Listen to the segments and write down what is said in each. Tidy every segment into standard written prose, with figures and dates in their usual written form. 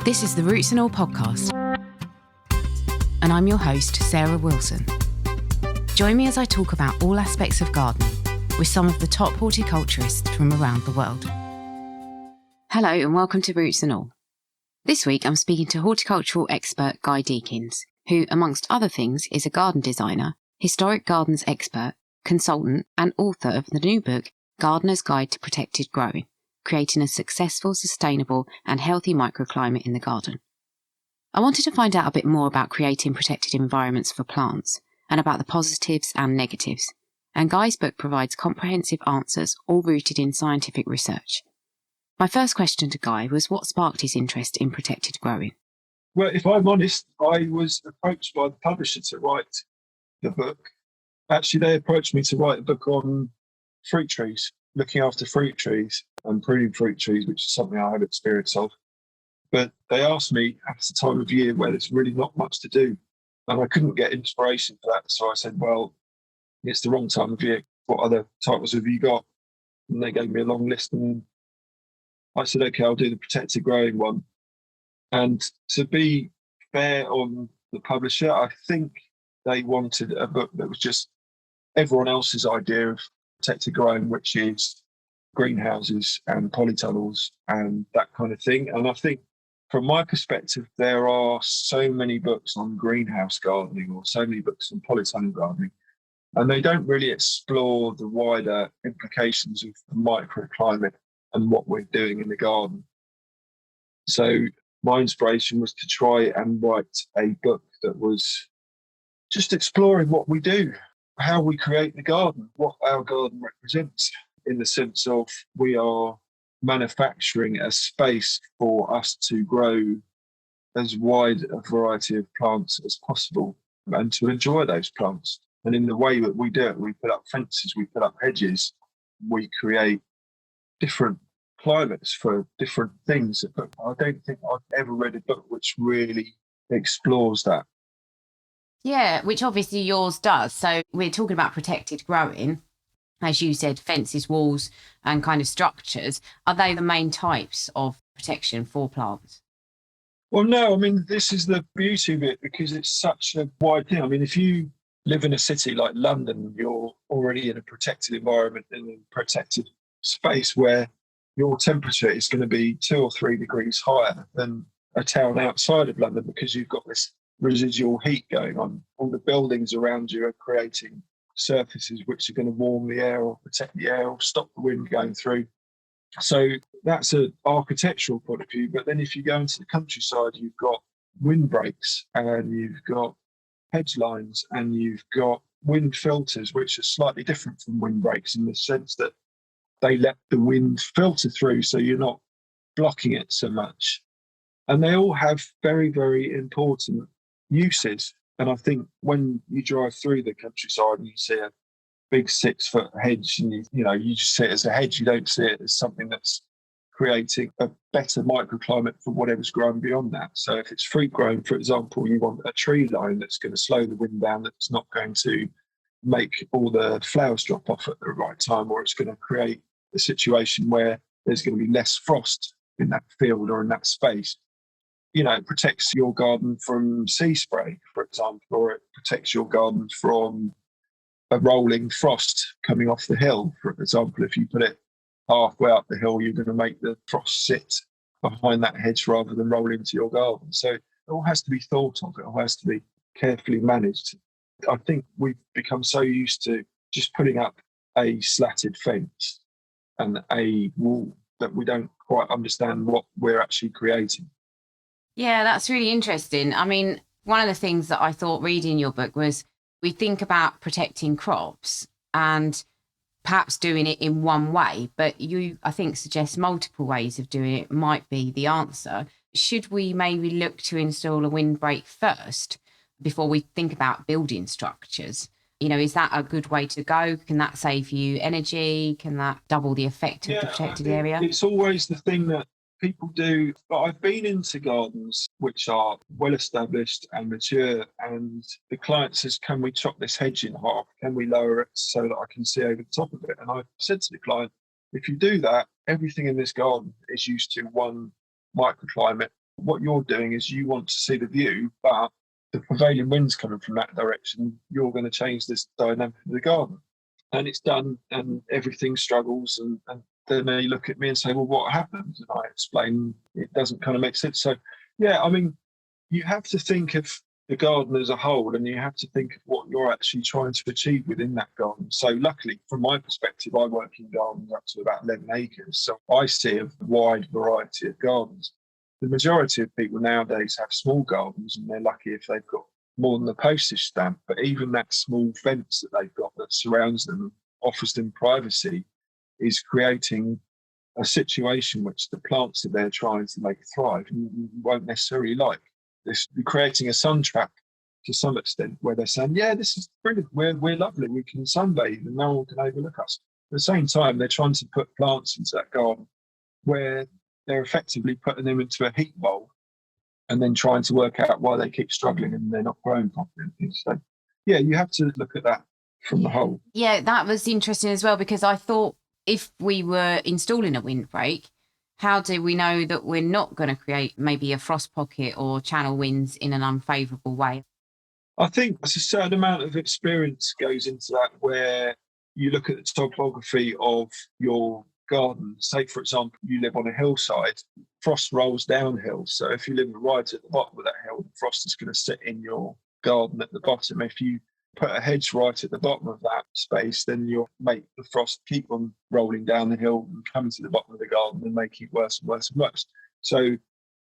This is the Roots and All podcast, and I'm your host, Sarah Wilson. Join me as I talk about all aspects of gardening with some of the top horticulturists from around the world. Hello and welcome to Roots and All. This week I'm speaking to horticultural expert Guy Deakins, who, amongst other things, is a garden designer, historic gardens expert, consultant and author of the new book, Gardener's Guide to Protected Growing, creating a successful, sustainable and healthy microclimate in the garden. I wanted to find out a bit more about creating protected environments for plants and about the positives and negatives. And Guy's book provides comprehensive answers, all rooted in scientific research. My first question to Guy was what sparked his interest in protected growing? Well, if I'm honest, I was approached by the publisher to write the book. Actually, they approached me to write a book on fruit trees, looking after fruit trees and pruning fruit trees, which is something I have experience of. But they asked me at a time of year where there's really not much to do, and I couldn't get inspiration for that. So I said, well, it's the wrong time of year. What other titles have you got? And they gave me a long list, and I said, okay, I'll do the protected growing one. And to be fair on the publisher, I think they wanted a book that was just everyone else's idea of protected growing, which is greenhouses and polytunnels and that kind of thing. And I think from my perspective, there are so many books on greenhouse gardening or so many books on polytunnel gardening, and they don't really explore the wider implications of the microclimate and what we're doing in the garden. So my inspiration was to try and write a book that was just exploring what we do, how we create the garden, what our garden represents, in the sense of we are manufacturing a space for us to grow as wide a variety of plants as possible and to enjoy those plants. And in the way that we do it, we put up fences, we put up hedges, we create different climates for different things. But I don't think I've ever read a book which really explores that. Yeah, which obviously yours does. So we're talking about protected growing, as you said, fences, walls and kind of structures. Are they the main types of protection for plants? Well, no, I mean, this is the beauty of it because it's such a wide thing. I mean, if you live in a city like London, you're already in a protected environment, in a protected space where your temperature is going to be 2 or 3 degrees higher than a town outside of London because you've got this residual heat going on. All the buildings around you are creating surfaces which are going to warm the air or protect the air or stop the wind going through. So that's an architectural point of view. But then if you go into the countryside, you've got windbreaks and you've got hedge lines and you've got wind filters, which are slightly different from windbreaks in the sense that they let the wind filter through so you're not blocking it so much. And they all have very, very important uses. And I think when you drive through the countryside and you see a big 6-foot hedge and you just see it as a hedge, you don't see it as something that's creating a better microclimate for whatever's growing beyond that. So if it's fruit growing, for example, you want a tree line that's going to slow the wind down, that's not going to make all the flowers drop off at the right time, or it's going to create a situation where there's going to be less frost in that field or in that space. It protects your garden from sea spray, for example, or it protects your garden from a rolling frost coming off the hill. For example, if you put it halfway up the hill, you're going to make the frost sit behind that hedge rather than roll into your garden. So it all has to be thought of. It all has to be carefully managed. I think we've become so used to just putting up a slatted fence and a wall that we don't quite understand what we're actually creating. Yeah, that's really interesting. I mean, one of the things that I thought reading your book was we think about protecting crops and perhaps doing it in one way, but you, I think, suggest multiple ways of doing it might be the answer. Should we maybe look to install a windbreak first before we think about building structures? Is that a good way to go? Can that save you energy? Can that double the effect of the protected area? It's always the thing that people do, but I've been into gardens which are well established and mature, and the client says, can we chop this hedge in half? Can we lower it so that I can see over the top of it? And I said to the client, if you do that, everything in this garden is used to one microclimate What you're doing is you want to see the view, but the prevailing wind's coming from that direction. You're going to change this dynamic of the garden. And it's done, and everything struggles. And then they look at me and say, well, what happened? And I explain it doesn't kind of make sense. So, yeah, I mean, you have to think of the garden as a whole, and you have to think of what you're actually trying to achieve within that garden. So luckily, from my perspective, I work in gardens up to about 11 acres. So I see a wide variety of gardens. The majority of people nowadays have small gardens, and they're lucky if they've got more than a postage stamp. But even that small fence that they've got that surrounds them, offers them privacy, is creating a situation which the plants that they're trying to make thrive won't necessarily like. This creating a sun trap to some extent, where they're saying, yeah, this is brilliant, we're lovely, we can sunbathe and no one can overlook us. At the same time, they're trying to put plants into that garden where they're effectively putting them into a heat bowl and then trying to work out why they keep struggling and they're not growing properly. So, yeah, you have to look at that from the whole. Yeah, that was interesting as well, because I thought if we were installing a windbreak, how do we know that we're not going to create maybe a frost pocket or channel winds in an unfavourable way? I think a certain amount of experience goes into that, where you look at the topography of your garden. Say, for example, you live on a hillside, frost rolls downhill. So if you live right at the bottom of that hill, the frost is going to sit in your garden at the bottom. If you put a hedge right at the bottom of that space, then you'll make the frost keep on rolling down the hill and coming to the bottom of the garden and make it worse and worse and worse. So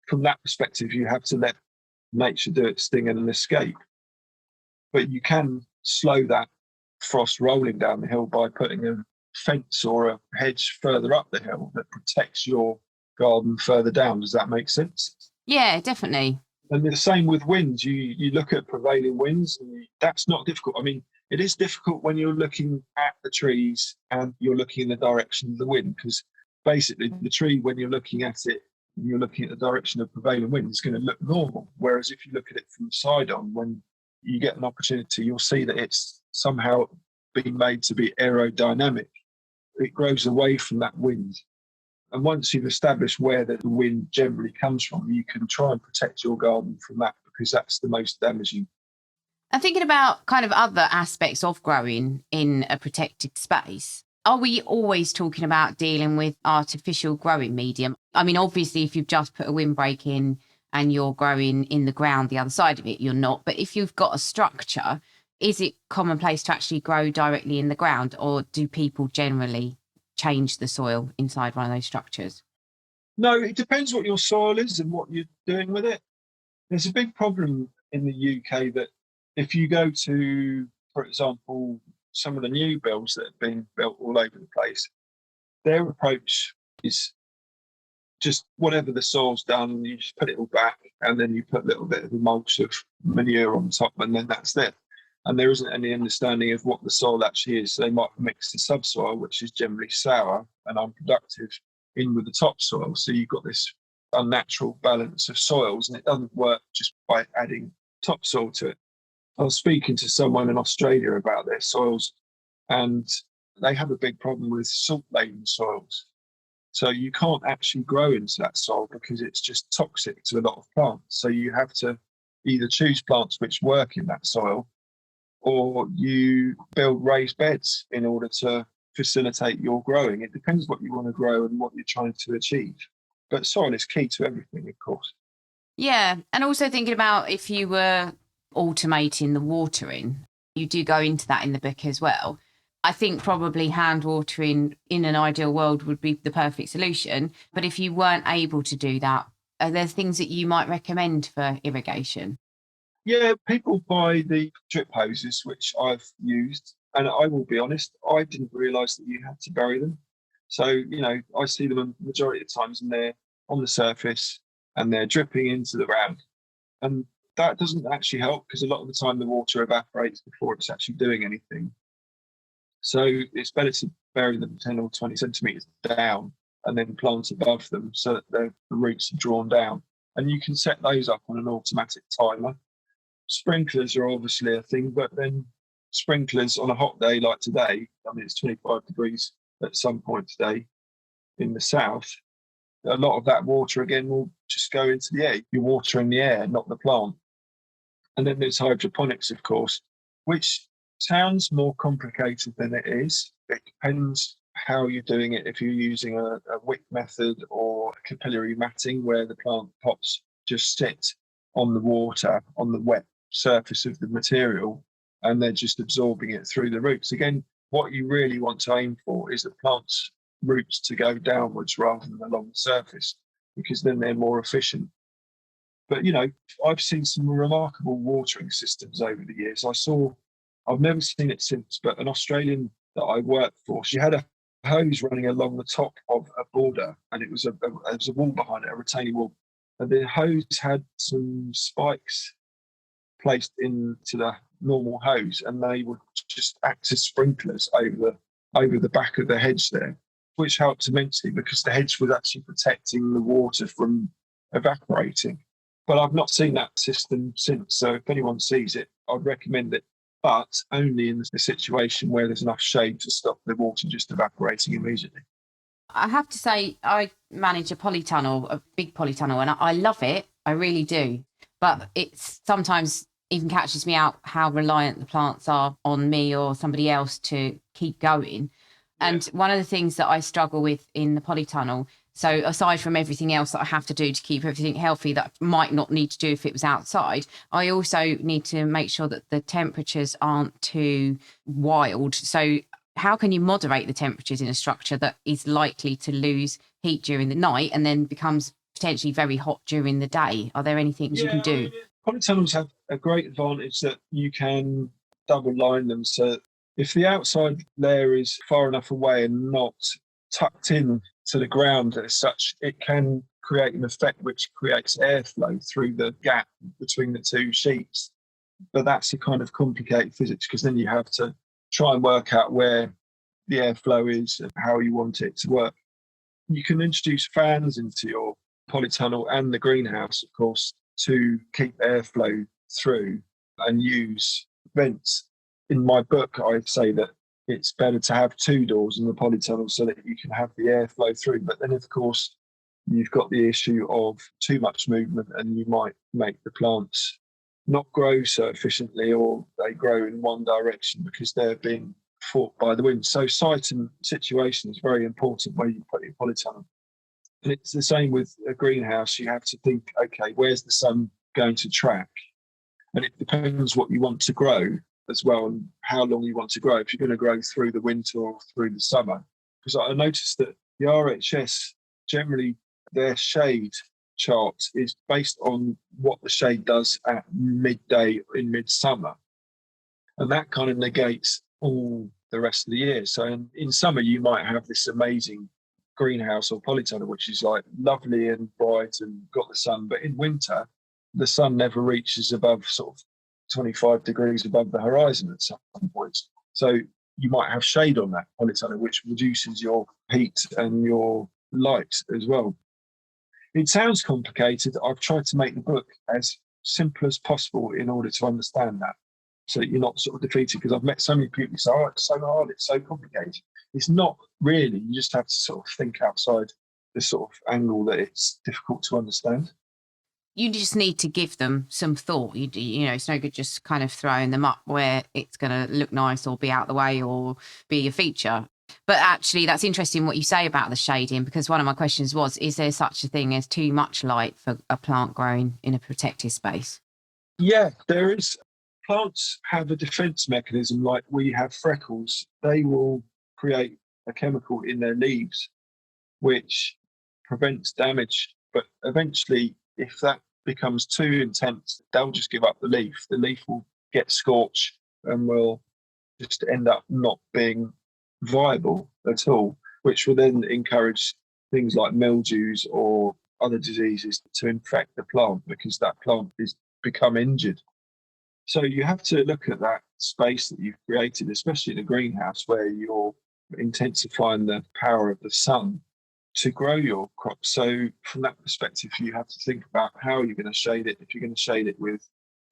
from that perspective, you have to let nature do its thing and escape. But you can slow that frost rolling down the hill by putting a fence or a hedge further up the hill that protects your garden further down. Does that make sense? Yeah, definitely. And the same with winds. You look at prevailing winds, and that's not difficult. I mean, it is difficult when you're looking at the trees and you're looking in the direction of the wind, because basically the tree, when you're looking at it and you're looking at the direction of prevailing wind, is going to look normal. Whereas if you look at it from the side on, when you get an opportunity, you'll see that it's somehow been made to be aerodynamic. It grows away from that wind. And once you've established where the wind generally comes from, you can try and protect your garden from that, because that's the most damaging. And thinking about kind of other aspects of growing in a protected space, are we always talking about dealing with artificial growing medium? I mean, obviously, if you've just put a windbreak in and you're growing in the ground the other side of it, you're not. But if you've got a structure, is it commonplace to actually grow directly in the ground, or do people generally change the soil inside one of those structures? No, it depends what your soil is and what you're doing with it. There's a big problem in the UK that if you go to, for example, some of the new builds that have been built all over the place, their approach is just whatever the soil's done, you just put it all back, and then you put a little bit of a mulch of manure on top, and then that's it. And there isn't any understanding of what the soil actually is. So they might mix the subsoil, which is generally sour and unproductive, in with the topsoil. So you've got this unnatural balance of soils, and it doesn't work just by adding topsoil to it. I was speaking to someone in Australia about their soils, and they have a big problem with salt-laden soils. So you can't actually grow into that soil because it's just toxic to a lot of plants. So you have to either choose plants which work in that soil, or you build raised beds in order to facilitate your growing. It depends what you want to grow and what you're trying to achieve. But soil is key to everything, of course. Yeah. And also thinking about if you were automating the watering, you do go into that in the book as well. I think probably hand watering in an ideal world would be the perfect solution. But if you weren't able to do that, are there things that you might recommend for irrigation? Yeah, people buy the drip hoses, which I've used. And I will be honest, I didn't realise that you had to bury them. So, I see them a majority of times and they're on the surface and they're dripping into the ground. And that doesn't actually help, because a lot of the time the water evaporates before it's actually doing anything. So it's better to bury them 10 or 20 centimetres down and then plant above them so that the roots are drawn down. And you can set those up on an automatic timer. Sprinklers are obviously a thing, but then sprinklers on a hot day like today, I mean, it's 25 degrees at some point today in the south, a lot of that water again will just go into the air. You're watering the air, not the plant. And then there's hydroponics, of course, which sounds more complicated than it is. It depends how you're doing it. If you're using a wick method or capillary matting, where the plant pots just sit on the water, on the wet surface of the material, and they're just absorbing it through the roots. Again, what you really want to aim for is the plant's roots to go downwards rather than along the surface, because then they're more efficient. But, I've seen some remarkable watering systems over the years. I've never seen it since, but an Australian that I worked for, she had a hose running along the top of a border, and it was a wall behind it, a retaining wall. And the hose had some spikes placed into the normal hose, and they would just act as sprinklers over the back of the hedge there, which helped immensely because the hedge was actually protecting the water from evaporating. But I've not seen that system since. So if anyone sees it, I'd recommend it, but only in the situation where there's enough shade to stop the water just evaporating immediately. I have to say, I manage a polytunnel, a big polytunnel, and I love it. I really do. But it's sometimes even catches me out how reliant the plants are on me or somebody else to keep going. And one of the things that I struggle with in the polytunnel, so aside from everything else that I have to do to keep everything healthy that I might not need to do if it was outside, I also need to make sure that the temperatures aren't too wild. So how can you moderate the temperatures in a structure that is likely to lose heat during the night and then becomes potentially very hot during the day? Are there any things you can do? Polytunnels have a great advantage that you can double line them. So if the outside layer is far enough away and not tucked in to the ground as such, it can create an effect which creates airflow through the gap between the two sheets. But that's a kind of complicated physics, because then you have to try and work out where the airflow is and how you want it to work. You can introduce fans into your polytunnel and the greenhouse, of course, to keep airflow through, and use vents. In my book, I say that it's better to have two doors in the polytunnel so that you can have the airflow through. But then, of course, you've got the issue of too much movement, and you might make the plants not grow so efficiently, or they grow in one direction because they're being fought by the wind. So site and situation is very important where you put your polytunnel. And it's the same with a greenhouse. You have to think, okay, where's the sun going to track? And it depends what you want to grow as well, and how long you want to grow. If you're going to grow through the winter or through the summer, because I noticed that the RHS, generally their shade chart is based on what the shade does at midday in midsummer, and that kind of negates all the rest of the year. So in summer you might have this amazing greenhouse or polytunnel which is like lovely and bright and got the sun, but in winter the sun never reaches above sort of 25 degrees above the horizon at some points. So you might have shade on that polytunnel, which reduces your heat and your light as well. It sounds complicated. I've tried to make the book as simple as possible in order to understand that, so that you're not sort of defeated, because I've met so many people who say, oh, it's so hard, it's so complicated. It's not really. You just have to sort of think outside the sort of angle that it's difficult to understand. You just need to give them some thought. You know, it's no good just kind of throwing them up where it's going to look nice or be out the way or be a feature. But actually, that's interesting what you say about the shading, because one of my questions was, is there such a thing as too much light for a plant growing in a protected space? Yeah, there is. Plants have a defense mechanism like we have freckles. They will create a chemical in their leaves which prevents damage. But eventually, if that becomes too intense, they'll just give up the leaf. The leaf will get scorched and will just end up not being viable at all, which will then encourage things like mildews or other diseases to infect the plant, because that plant is become injured. So you have to look at that space that you've created, especially in a greenhouse where you're intensifying the power of the sun to grow your crops. So from that perspective, you have to think about how you're going to shade it. If you're going to shade it with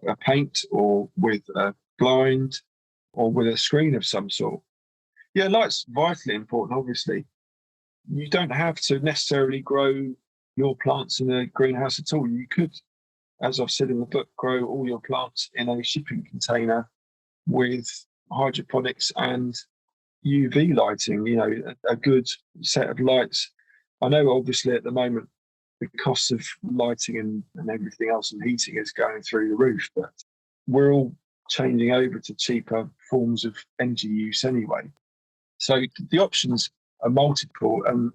a paint or with a blind or with a screen of some sort. Yeah, light's vitally important, obviously. you don't have to necessarily grow your plants in a greenhouse at all. You could, as I've said in the book, grow all your plants in a shipping container with hydroponics and UV lighting, a good set of lights. I know obviously at the moment the cost of lighting and everything else and heating is going through the roof, but we're all changing over to cheaper forms of energy use anyway. So the options are multiple, and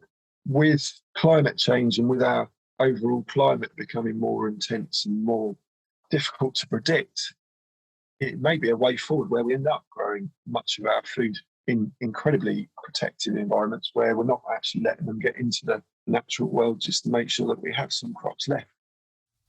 with climate change and with our overall climate becoming more intense and more difficult to predict, it may be a way forward where we end up growing much of our food in incredibly protected environments where we're not actually letting them get into the natural world, just to make sure that we have some crops left.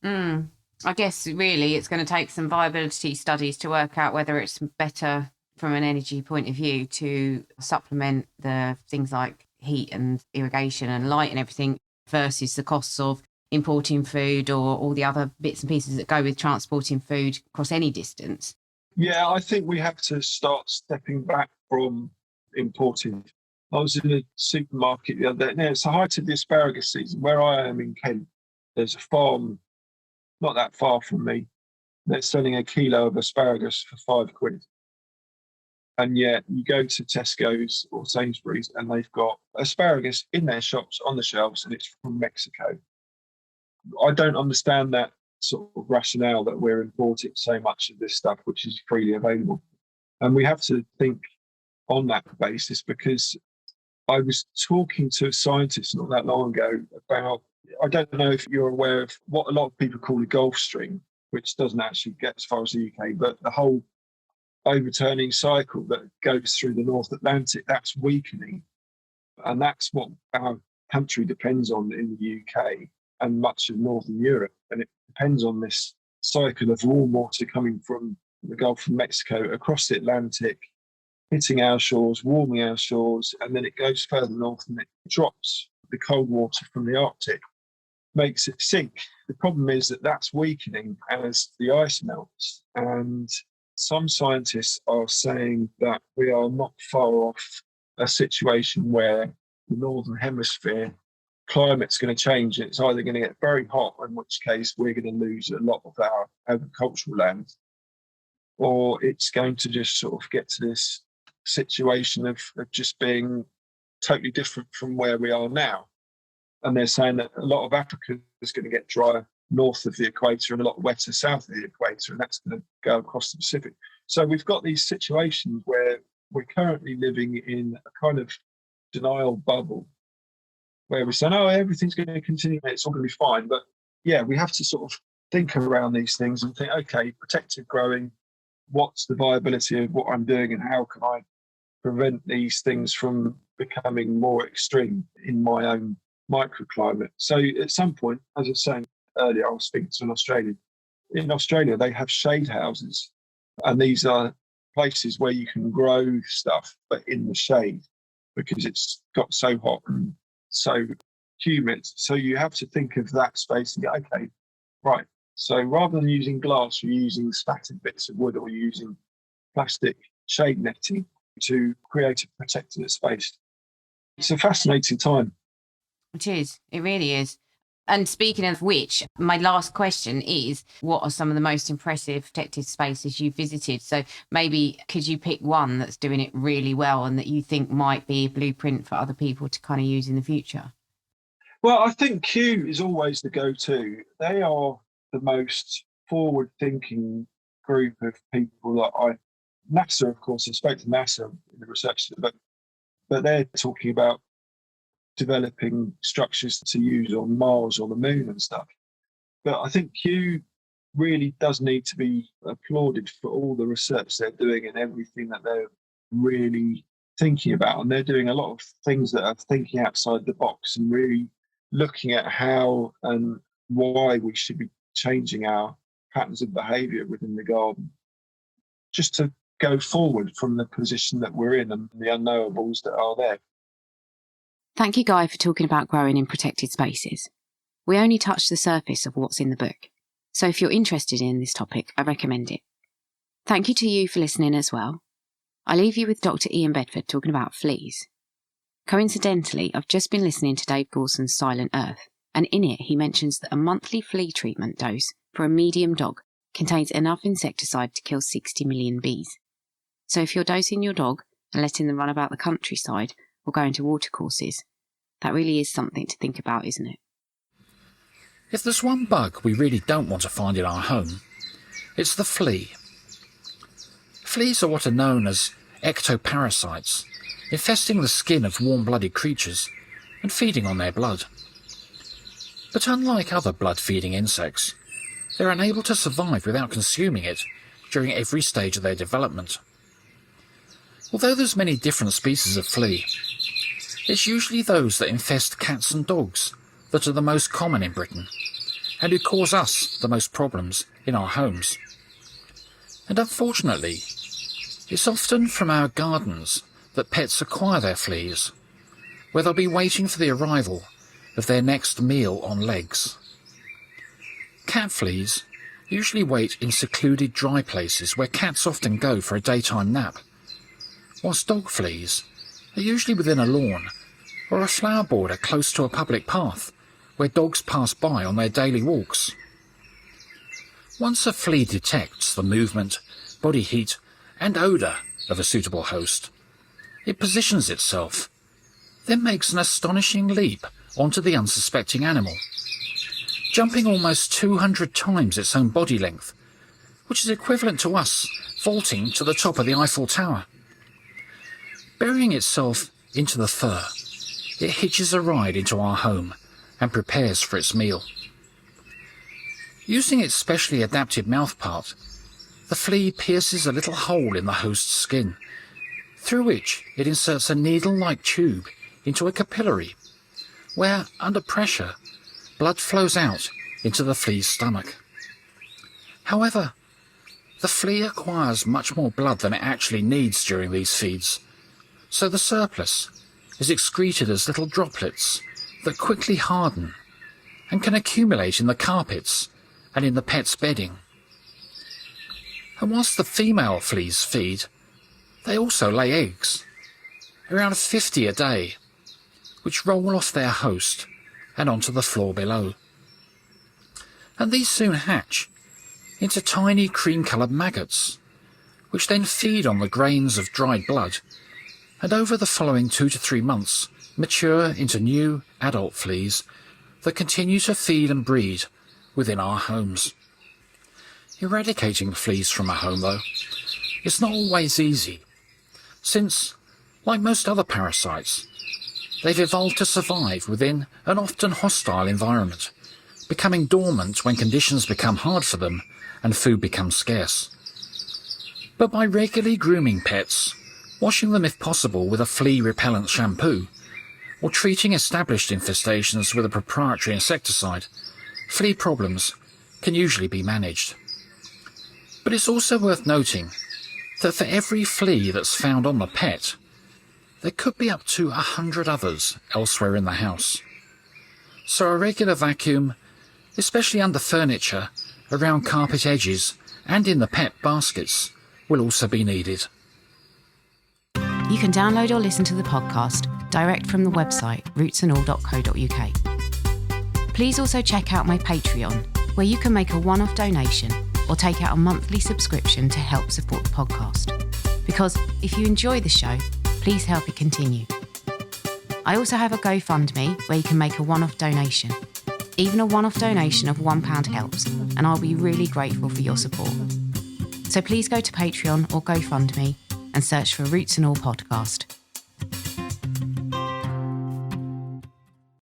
I guess really it's going to take some viability studies to work out whether it's better from an energy point of view to supplement the things like heat and irrigation and light and everything versus the costs of importing food or all the other bits and pieces that go with transporting food across any distance. Yeah, I think we have to start stepping back from importing. I was in a supermarket the other day. Now, it's the height of the asparagus season. Where I am in Kent, there's a farm not that far from me. They're selling a kilo of asparagus for £5. And yet you go to Tesco's or Sainsbury's and they've got asparagus in their shops on the shelves and it's from Mexico. I don't understand that sort of rationale that we're importing so much of this stuff which is freely available. And we have to think on that basis, because I was talking to a scientist not that long ago about, I don't know if you're aware of what a lot of people call the Gulf Stream, which doesn't actually get as far as the UK, but the whole overturning cycle that goes through the North Atlantic, that's weakening. And that's what our country depends on in the UK and much of Northern Europe. And it depends on this cycle of warm water coming from the Gulf of Mexico across the Atlantic, hitting our shores, warming our shores, and then it goes further north and it drops the cold water from the Arctic, makes it sink. The problem is that that's weakening as the ice melts. And some scientists are saying that we are not far off a situation where the Northern Hemisphere climate's going to change. It's either going to get very hot, in which case we're going to lose a lot of our agricultural land, or it's going to just sort of get to this situation of just being totally different from where we are now. And they're saying that a lot of Africa is going to get drier north of the equator and a lot wetter south of the equator, and that's going to go across the Pacific. So we've got these situations where we're currently living in a kind of denial bubble where we're saying, oh, everything's going to continue, it's all going to be fine. But yeah, we have to sort of think around these things and think, okay, protective growing, what's the viability of what I'm doing and how can I prevent these things from becoming more extreme in my own microclimate? So at some point, as I was saying earlier, I was speaking to an Australian. In Australia, they have shade houses, and these are places where you can grow stuff, but in the shade, because it's got so hot and so humid. So you have to think of that space and go, okay, right. So rather than using glass, you're using spattered bits of wood or using plastic shade netting to create a protected space. It's a fascinating time. It is. It really is. And speaking of which, my last question is, what are some of the most impressive protected spaces you've visited? So maybe could you pick one that's doing it really well and that you think might be a blueprint for other people to kind of use in the future? Well, I think Kew is always the go-to. They are the most forward-thinking group of people that NASA, of course, I spoke to NASA in the research, but they're talking about developing structures to use on Mars or the moon and stuff. But I think Kew really does need to be applauded for all the research they're doing and everything that they're really thinking about. And they're doing a lot of things that are thinking outside the box and really looking at how and why we should be changing our patterns of behaviour within the garden, just to go forward from the position that we're in and the unknowables that are there. Thank you, Guy, for talking about growing in protected spaces. We only touched the surface of what's in the book, so if you're interested in this topic, I recommend it. Thank you to you for listening as well. I leave you with Dr. Ian Bedford talking about fleas. Coincidentally, I've just been listening to Dave Dawson's Silent Earth, and in it he mentions that a monthly flea treatment dose for a medium dog contains enough insecticide to kill 60 million bees. So if you're dosing your dog and letting them run about the countryside or going to watercourses, that really is something to think about, isn't it? If there's one bug we really don't want to find in our home, it's the flea. Fleas are what are known as ectoparasites, infesting the skin of warm-blooded creatures and feeding on their blood. But unlike other blood-feeding insects, they're unable to survive without consuming it during every stage of their development. Although there's many different species of flea, it's usually those that infest cats and dogs that are the most common in Britain, and who cause us the most problems in our homes. And unfortunately, it's often from our gardens that pets acquire their fleas, where they'll be waiting for the arrival of their next meal on legs. Cat fleas usually wait in secluded dry places where cats often go for a daytime nap, whilst dog fleas are usually within a lawn or a flower border close to a public path where dogs pass by on their daily walks. Once a flea detects the movement, body heat and odour of a suitable host, it positions itself, then makes an astonishing leap onto the unsuspecting animal, jumping almost 200 times its own body length, which is equivalent to us vaulting to the top of the Eiffel Tower. Burying itself into the fur, it hitches a ride into our home and prepares for its meal. Using its specially adapted mouthpart, the flea pierces a little hole in the host's skin, through which it inserts a needle-like tube into a capillary, where, under pressure, blood flows out into the flea's stomach. However, the flea acquires much more blood than it actually needs during these feeds, so the surplus is excreted as little droplets that quickly harden and can accumulate in the carpets and in the pet's bedding. And whilst the female fleas feed, they also lay eggs, around 50 a day, which roll off their host and onto the floor below. And these soon hatch into tiny cream-coloured maggots, which then feed on the grains of dried blood, and over the following 2 to 3 months mature into new adult fleas that continue to feed and breed within our homes. Eradicating fleas from a home, though, is not always easy, since, like most other parasites, they've evolved to survive within an often hostile environment, becoming dormant when conditions become hard for them and food becomes scarce. But by regularly grooming pets, washing them if possible with a flea-repellent shampoo, or treating established infestations with a proprietary insecticide, flea problems can usually be managed. But it's also worth noting that for every flea that's found on the pet, there could be up to 100 others elsewhere in the house. So a regular vacuum, especially under furniture, around carpet edges and in the pet baskets, will also be needed. You can download or listen to the podcast direct from the website rootsandall.co.uk. Please also check out my Patreon, where you can make a one-off donation or take out a monthly subscription to help support the podcast. Because if you enjoy the show, please help it continue. I also have a GoFundMe where you can make a one-off donation. Even a one-off donation of £1 helps, and I'll be really grateful for your support. So please go to Patreon or GoFundMe and search for Roots and All Podcast.